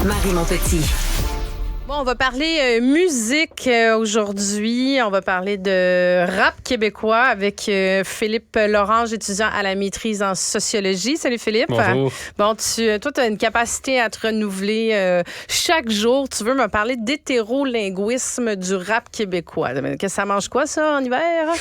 Marie Montpetit. Bon, on va parler musique aujourd'hui. On va parler de rap québécois avec Philippe Lorange, étudiant à la maîtrise en sociologie. Salut Philippe. Bonjour. Bon, toi, tu as une capacité à te renouveler chaque jour. Tu veux me parler d'hétérolinguisme du rap québécois. Qu'est-ce que ça mange quoi, ça, en hiver?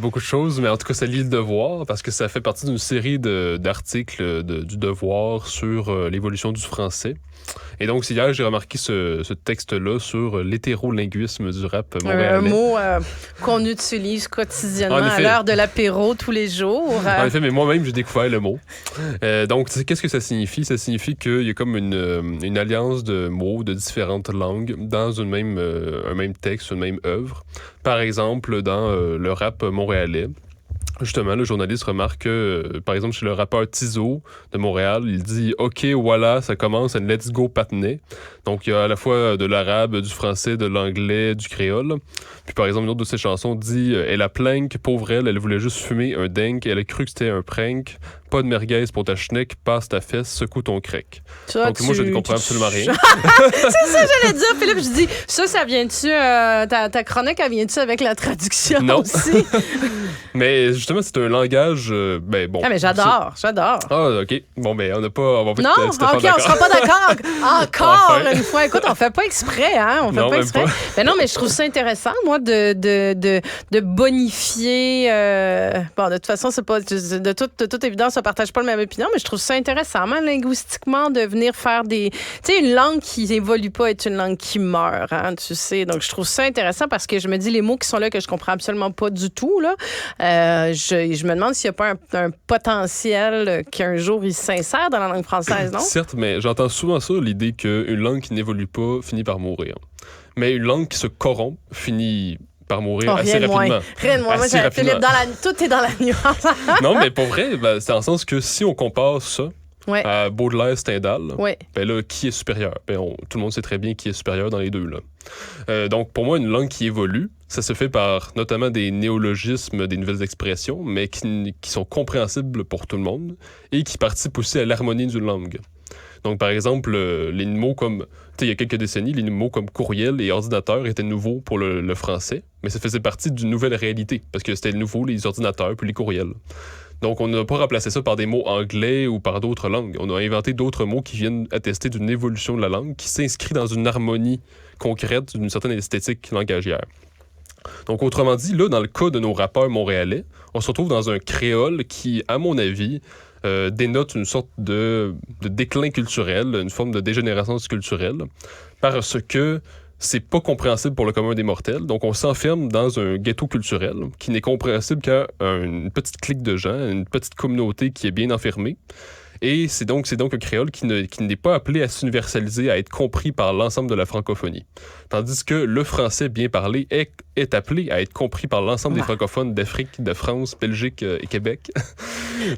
Beaucoup de choses, mais en tout cas, ça lit le Devoir parce que ça fait partie d'une série d'articles du Devoir sur l'évolution du français. Et donc, hier, j'ai remarqué ce texte-là sur l'hétérolinguisme du rap montréalais. Un mot qu'on utilise quotidiennement à l'heure de l'apéro tous les jours. En effet, mais moi-même, j'ai découvert le mot. Donc, qu'est-ce que ça signifie? Ça signifie qu'il y a comme une alliance de mots de différentes langues dans un même texte, une même œuvre. Par exemple, dans le rap montréalais, justement, le journaliste remarque que, par exemple, chez le rappeur Tizo de Montréal, il dit « OK, voilà, ça commence, and let's go, patinet ». Donc, il y a à la fois de l'arabe, du français, de l'anglais, du créole. Puis, par exemple, une autre de ses chansons dit « Elle a plank, pauvre elle voulait juste fumer un dingue, elle a cru que c'était un prank. Pas de merguez pour ta schneck, passe ta fesse, secoue ton crec. » Donc, moi, je ne comprends absolument rien. C'est ça, j'allais dire, Philippe. Je dis, ça vient-tu, ta chronique, elle vient-tu avec la traduction aussi? Mais justement, c'est un langage, bon. Ah, mais j'adore. Ah, OK. Bon, ben, on va non, OK, on sera pas d'accord. Encore une fois. Écoute, on fait pas exprès, hein? On fait non, pas exprès. Pas. Mais non, mais je trouve ça intéressant, moi, de bonifier. Bon, de toute façon, c'est pas. De toute évidence, on partage pas la même opinion, mais je trouve ça intéressant, même linguistiquement, de venir faire des. Tu sais, une langue qui évolue pas est une langue qui meurt, hein, tu sais. Donc, je trouve ça intéressant parce que je me dis les mots qui sont là que je comprends absolument pas du tout, là. Je me demande s'il n'y a pas un potentiel qu'un jour il s'insère dans la langue française, non? Certes, mais j'entends souvent ça, l'idée qu'une langue qui n'évolue pas finit par mourir. Mais une langue qui se corrompt finit par mourir assez rapidement. Rien de moins. Moi, j'ai Philippe, tout est dans la nuance. Non, mais pour vrai, c'est dans le sens que si on compare ça à Baudelaire, Stendhal, ben là, qui est supérieur? Tout le monde sait très bien qui est supérieur dans les deux, là. Donc, pour moi, une langue qui évolue, ça se fait par notamment des néologismes, des nouvelles expressions, mais qui sont compréhensibles pour tout le monde et qui participent aussi à l'harmonie d'une langue. Donc, par exemple, les mots comme... il y a quelques décennies, les mots comme courriel et ordinateur étaient nouveaux pour le français, mais ça faisait partie d'une nouvelle réalité, parce que c'était nouveau, les ordinateurs puis les courriels. Donc, on n'a pas remplacé ça par des mots anglais ou par d'autres langues. On a inventé d'autres mots qui viennent attester d'une évolution de la langue qui s'inscrit dans une harmonie concrète d'une certaine esthétique langagière. Donc, autrement dit, là, dans le cas de nos rappeurs montréalais, on se retrouve dans un créole qui, à mon avis, dénote une sorte de déclin culturel, une forme de dégénérescence culturelle, parce que c'est pas compréhensible pour le commun des mortels. Donc, on s'enferme dans un ghetto culturel qui n'est compréhensible qu'à une petite clique de gens, une petite communauté qui est bien enfermée. Et c'est donc un créole qui n'est pas appelé à s'universaliser, à être compris par l'ensemble de la francophonie. Tandis que le français bien parlé est appelé à être compris par l'ensemble des francophones d'Afrique, de France, Belgique et Québec.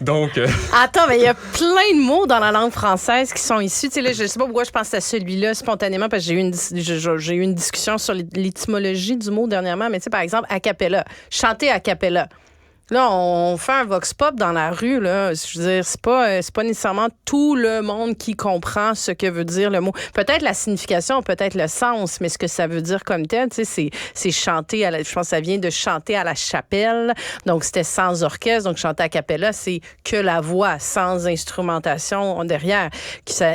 Donc... Attends, mais il y a plein de mots dans la langue française qui sont issus. Tu sais, là, je sais pas pourquoi je pense à celui-là spontanément, parce que j'ai eu une discussion sur l'étymologie du mot dernièrement, mais tu sais, par exemple, a cappella. Chanter a cappella. Là, on fait un vox pop dans la rue, là. Je veux dire, c'est pas nécessairement tout le monde qui comprend ce que veut dire le mot. Peut-être la signification, peut-être le sens, mais ce que ça veut dire comme tel, tu sais, c'est chanter je pense que ça vient de chanter à la chapelle. Donc, c'était sans orchestre. Donc, chanter a cappella, c'est que la voix, sans instrumentation derrière. Ça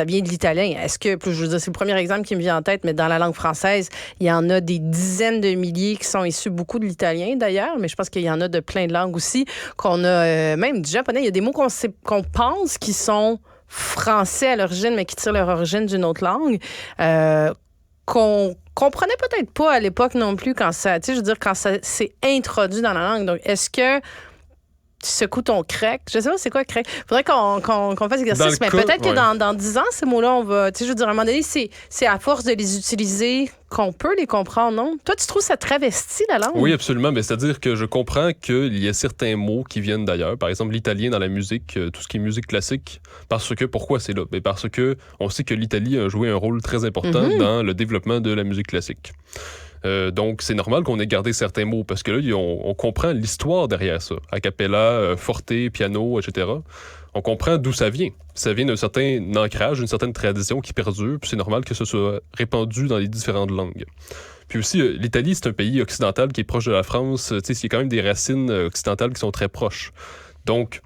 vient de l'italien. Est-ce que, je veux dire, c'est le premier exemple qui me vient en tête, mais dans la langue française, il y en a des dizaines de milliers qui sont issus beaucoup de l'italien, d'ailleurs, mais je pense qu'il y en a de plein de langues aussi, qu'on a même du japonais. Il y a des mots qu'on pense qui sont français à l'origine, mais qui tirent leur origine d'une autre langue, qu'on comprenait peut-être pas à l'époque non plus quand ça, tu sais, je veux dire, quand ça s'est introduit dans la langue. Donc, est-ce que tu secoues ton crec? Je sais pas c'est quoi crec. Faudrait qu'on fasse l'exercice, mais peut-être que dans 10 ans, ces mots-là, on va... Tu sais, je veux dire, à un moment donné, c'est à force de les utiliser qu'on peut les comprendre, non? Toi, tu trouves ça travestit, la langue? Oui, absolument. Mais c'est-à-dire que je comprends qu'il y a certains mots qui viennent d'ailleurs. Par exemple, l'italien dans la musique, tout ce qui est musique classique. Pourquoi c'est là? Mais parce que on sait que l'Italie a joué un rôle très important dans le développement de la musique classique. Donc, c'est normal qu'on ait gardé certains mots parce que là, on comprend l'histoire derrière ça. A cappella, forte, piano, etc. On comprend d'où ça vient. Ça vient d'un certain ancrage, d'une certaine tradition qui perdure, puis c'est normal que ça soit répandu dans les différentes langues. Puis aussi, l'Italie, c'est un pays occidental qui est proche de la France. Tu sais, il y a quand même des racines occidentales qui sont très proches. Donc,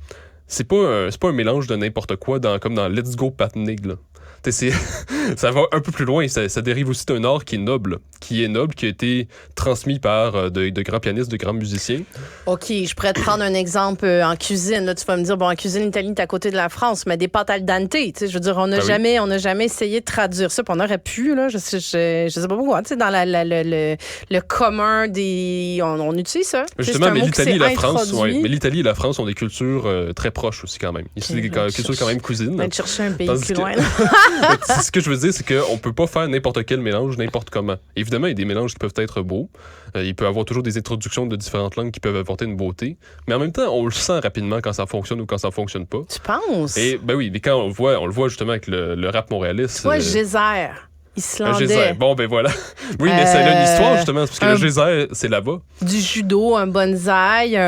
c'est pas un mélange de n'importe quoi comme dans Let's Go Pat Nig, là. Ça va un peu plus loin. Ça dérive aussi d'un art qui a été transmis par de grands pianistes, de grands musiciens. OK, je pourrais te prendre un exemple en cuisine. Là, tu vas me dire, bon, en cuisine, l'Italie est à côté de la France, mais des pâtes al dente. Je veux dire, on n'a jamais essayé de traduire ça. Puis on aurait pu, là, je sais pas pourquoi. Tu sais, dans le commun des... On utilise ça. Justement, mais l'Italie et la France, mais l'Italie et la France ont des cultures très proches aussi, quand même. Ici, des cultures quand même cousines. On va chercher un pays plus loin. Ce que je veux dire, c'est qu'on peut pas faire n'importe quel mélange, n'importe comment. Évidemment, il y a des mélanges qui peuvent être beaux. Il peut y avoir toujours des introductions de différentes langues qui peuvent apporter une beauté. Mais en même temps, on le sent rapidement quand ça fonctionne ou quand ça fonctionne pas. Tu penses? Et ben oui, mais quand on le voit justement avec le rap montréalais. Toi, Geyser. Islandais. Un geyser. Bon, ben voilà. Oui, mais c'est une histoire, justement, parce que le geyser, c'est là-bas. Du judo, un bonsaï,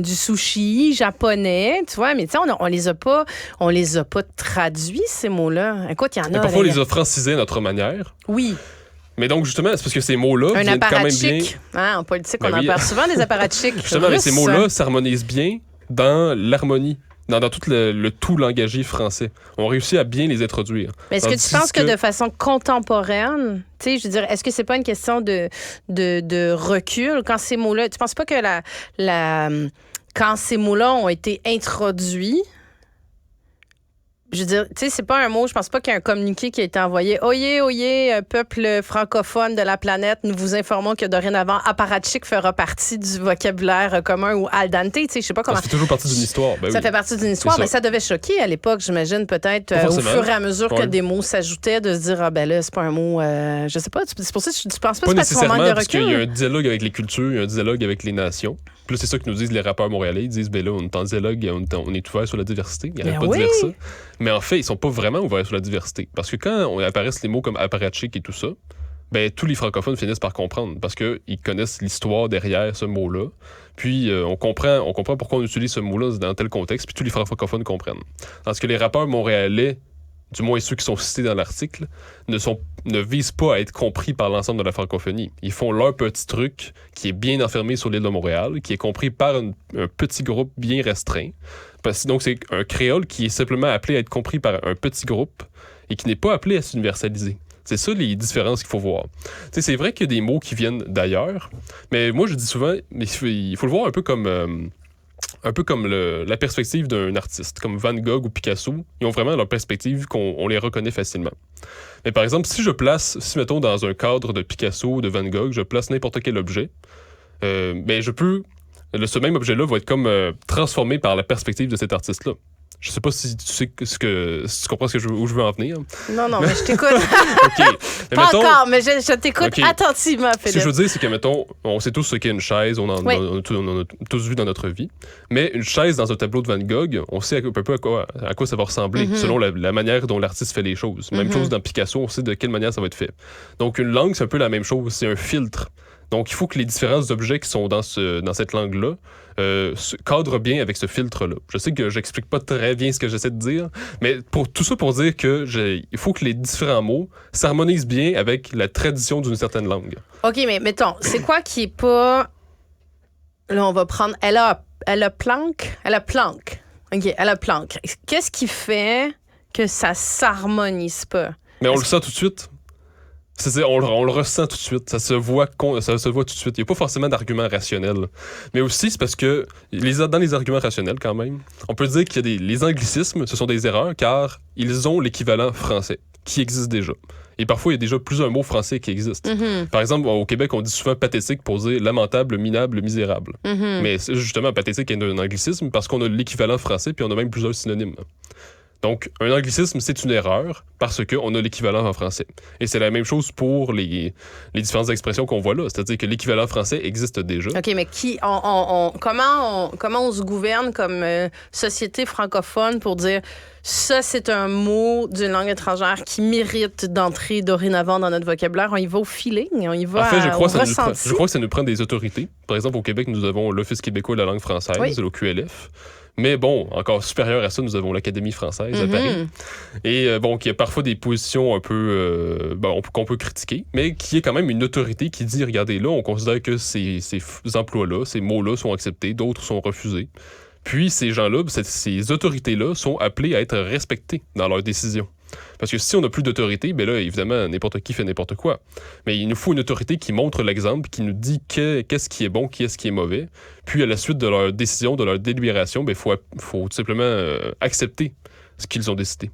du sushi japonais, tu vois, mais tu sais, on les a pas traduits, ces mots-là. Écoute, il y en a. Parfois, on les a francisés à notre manière. Oui. Mais donc, justement, c'est parce que ces mots-là viennent quand même bien... En politique, on en parle souvent des apparatchiks. Justement, mais ces mots-là s'harmonisent bien dans l'harmonie. Dans tout le tout langagier français. On réussit à bien les introduire. Mais est-ce que tu penses que de façon contemporaine, tu sais, je veux dire, est-ce que c'est pas une question de recul quand ces mots-là... Tu penses pas que quand ces mots-là ont été introduits... Je veux dire, tu sais, c'est pas un mot, je pense pas qu'il y a un communiqué qui a été envoyé. Oyez, peuple francophone de la planète, nous vous informons que dorénavant, apparatchik fera partie du vocabulaire commun ou al dente. Tu sais, je sais pas comment. Ça fait toujours partie d'une histoire. Ben ça fait partie d'une histoire, mais ça devait choquer à l'époque, j'imagine, peut-être, au fur et à mesure que des mots s'ajoutaient, de se dire, ah ben là, c'est pas un mot, je sais pas, c'est pour ça que tu penses pas que c'est parce qu'on manque de recul. Parce qu'il y a un dialogue avec les cultures, il y a un dialogue avec les nations. Puis là, c'est ça que nous disent les rappeurs montréalais. Ils disent, ben là, on est en dialogue, on est ouvert sur la diversité. Ils n'arrêtent pas de dire ça. Mais en fait, ils sont pas vraiment ouverts sur la diversité. Parce que quand apparaissent les mots comme apparatchik et tout ça, ben tous les francophones finissent par comprendre. Parce qu'ils connaissent l'histoire derrière ce mot-là. Puis on comprend pourquoi on utilise ce mot-là dans tel contexte. Puis tous les francophones comprennent. Parce que les rappeurs montréalais, du moins ceux qui sont cités dans l'article, ne visent pas à être compris par l'ensemble de la francophonie. Ils font leur petit truc qui est bien enfermé sur l'île de Montréal, qui est compris par un petit groupe bien restreint. Donc, c'est un créole qui est simplement appelé à être compris par un petit groupe et qui n'est pas appelé à s'universaliser. C'est ça les différences qu'il faut voir. T'sais, c'est vrai qu'il y a des mots qui viennent d'ailleurs, mais moi, je dis souvent, il faut le voir un peu comme la perspective d'un artiste, comme Van Gogh ou Picasso. Ils ont vraiment leur perspective qu'on les reconnaît facilement. Mais par exemple, si mettons dans un cadre de Picasso ou de Van Gogh, je place n'importe quel objet, ce même objet-là va être comme transformé par la perspective de cet artiste-là. Je sais pas si tu sais si tu comprends où je veux en venir. Non, mais je t'écoute. OK. Pas encore, mais je t'écoute attentivement, Philippe. Ce que je veux dire, c'est que, mettons, on sait tous ce qu'est une chaise, on a tous vu dans notre vie, mais une chaise dans un tableau de Van Gogh, on sait un peu à quoi ça va ressembler, selon la manière dont l'artiste fait les choses. Même chose dans Picasso, on sait de quelle manière ça va être fait. Donc, une langue, c'est un peu la même chose, c'est un filtre. Donc, il faut que les différents objets qui sont dans cette langue-là se cadrent bien avec ce filtre-là. Je sais que j'explique pas très bien ce que j'essaie de dire, mais tout ça pour dire il faut que les différents mots s'harmonisent bien avec la tradition d'une certaine langue. OK, mais mettons, c'est quoi qui est pas... Là, on va prendre... Elle a planque. OK, elle a planque. Qu'est-ce qui fait que ça s'harmonise pas? Mais on le sent tout de suite. On le ressent tout de suite. Ça se voit tout de suite. Il n'y a pas forcément d'argument rationnel. Mais aussi, c'est parce que dans les arguments rationnels, quand même, on peut dire qu'il y a les anglicismes, ce sont des erreurs, car ils ont l'équivalent français, qui existe déjà. Et parfois, il y a déjà plusieurs mots français qui existent. Par exemple, au Québec, on dit souvent pathétique pour dire lamentable, minable, misérable. Mais justement, pathétique est un anglicisme parce qu'on a l'équivalent français, puis on a même plusieurs synonymes. Donc, un anglicisme, c'est une erreur parce qu'on a l'équivalent en français. Et c'est la même chose pour les différentes expressions qu'on voit là. C'est-à-dire que l'équivalent français existe déjà. OK, mais comment on se gouverne comme société francophone pour dire ça, c'est un mot d'une langue étrangère qui mérite d'entrer dorénavant dans notre vocabulaire? On y va au feeling, on y va en fait, je crois que ça nous prend des autorités. Par exemple, au Québec, nous avons l'Office québécois de la langue française, l'OQLF. Mais bon, encore supérieur à ça, nous avons l'Académie française à Paris. Et qui a parfois des positions un peu qu'on peut critiquer, mais qui est quand même une autorité qui dit, regardez, là, on considère que ces emplois-là, ces mots-là sont acceptés, d'autres sont refusés. Puis ces gens-là, ces autorités-là sont appelées à être respectées dans leurs décisions. Parce que si on n'a plus d'autorité, ben là, évidemment, n'importe qui fait n'importe quoi. Mais il nous faut une autorité qui montre l'exemple, qui nous dit qu'est-ce qui est bon, qu'est-ce qui est mauvais. Puis à la suite de leur décision, de leur délibération, ben, faut tout simplement accepter ce qu'ils ont décidé.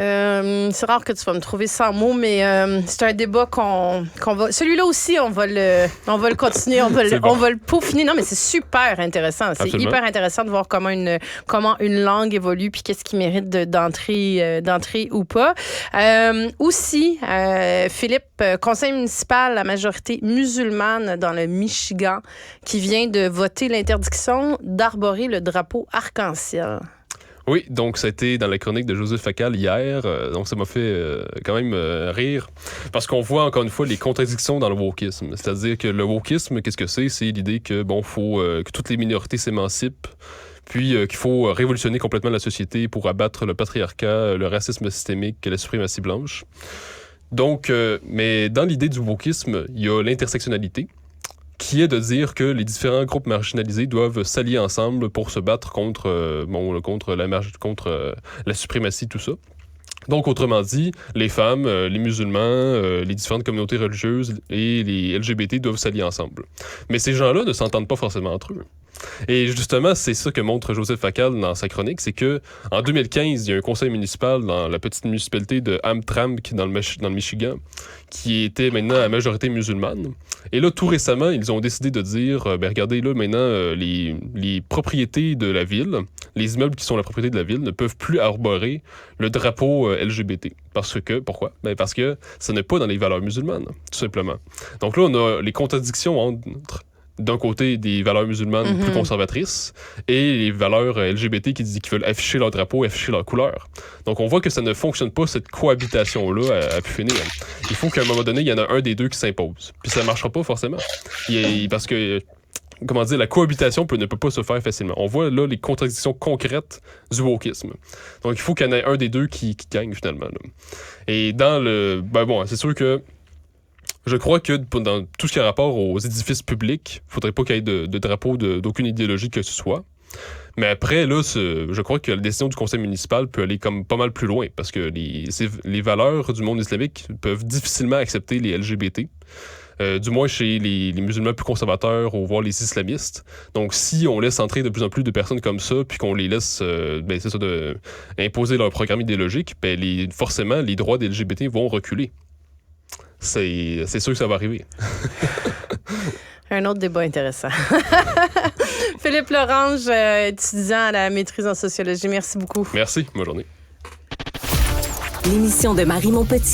C'est rare que tu vas me trouver sans mots, mais c'est un débat qu'on va... Celui-là aussi, on va le continuer, on va le peaufiner. Non, mais c'est super intéressant. C'est Absolument. Hyper intéressant de voir comment une langue évolue puis qu'est-ce qui mérite d'entrer ou pas. Aussi, Philippe, conseil municipal, la majorité musulmane dans le Michigan, qui vient de voter l'interdiction d'arborer le drapeau arc-en-ciel. Oui, donc ça a été dans la chronique de Joseph Facal hier, donc ça m'a fait quand même rire, parce qu'on voit encore une fois les contradictions dans le wokisme. C'est-à-dire que le wokisme, qu'est-ce que c'est? C'est l'idée que faut que toutes les minorités s'émancipent, puis qu'il faut révolutionner complètement la société pour abattre le patriarcat, le racisme systémique, la suprématie blanche. Donc, mais dans l'idée du wokisme, il y a l'intersectionnalité, qui est de dire que les différents groupes marginalisés doivent s'allier ensemble pour se battre contre la suprématie, tout ça. Donc, autrement dit, les femmes, les musulmans, les différentes communautés religieuses et les LGBT doivent s'allier ensemble. Mais ces gens-là ne s'entendent pas forcément entre eux. Et justement, c'est ça que montre Joseph Facal dans sa chronique, c'est que en 2015, il y a un conseil municipal dans la petite municipalité de Hamtramck dans le Michigan qui était maintenant à majorité musulmane. Et là, tout récemment, ils ont décidé de dire, regardez, là, maintenant, les propriétés de la ville, les immeubles qui sont la propriété de la ville ne peuvent plus arborer le drapeau LGBT. Pourquoi? Parce que ce n'est pas dans les valeurs musulmanes, tout simplement. Donc là, on a les contradictions entre d'un côté des valeurs musulmanes plus conservatrices et les valeurs LGBT qui veulent afficher leur drapeau, afficher leur couleur. Donc on voit que ça ne fonctionne pas, cette cohabitation-là à pu finir. Il faut qu'à un moment donné, il y en a un des deux qui s'impose. Puis ça ne marchera pas forcément. Parce que la cohabitation ne peut pas se faire facilement. On voit là les contradictions concrètes du wokisme. Donc il faut qu'il y en ait un des deux qui gagne finalement. Là. Et dans le... c'est sûr que je crois que dans tout ce qui a rapport aux édifices publics, il ne faudrait pas qu'il y ait de drapeau d'aucune idéologie que ce soit. Mais après, là, je crois que la décision du conseil municipal peut aller comme pas mal plus loin parce que les valeurs du monde islamique peuvent difficilement accepter les LGBT. Du moins chez les musulmans plus conservateurs ou voire les islamistes. Donc, si on laisse entrer de plus en plus de personnes comme ça, puis qu'on les laisse imposer leur programme idéologique, forcément, les droits des LGBT vont reculer. C'est sûr que ça va arriver. Un autre débat intéressant. Philippe Lorange, étudiant à la maîtrise en sociologie. Merci beaucoup. Merci. Bonne journée. L'émission de Marie Montpetit.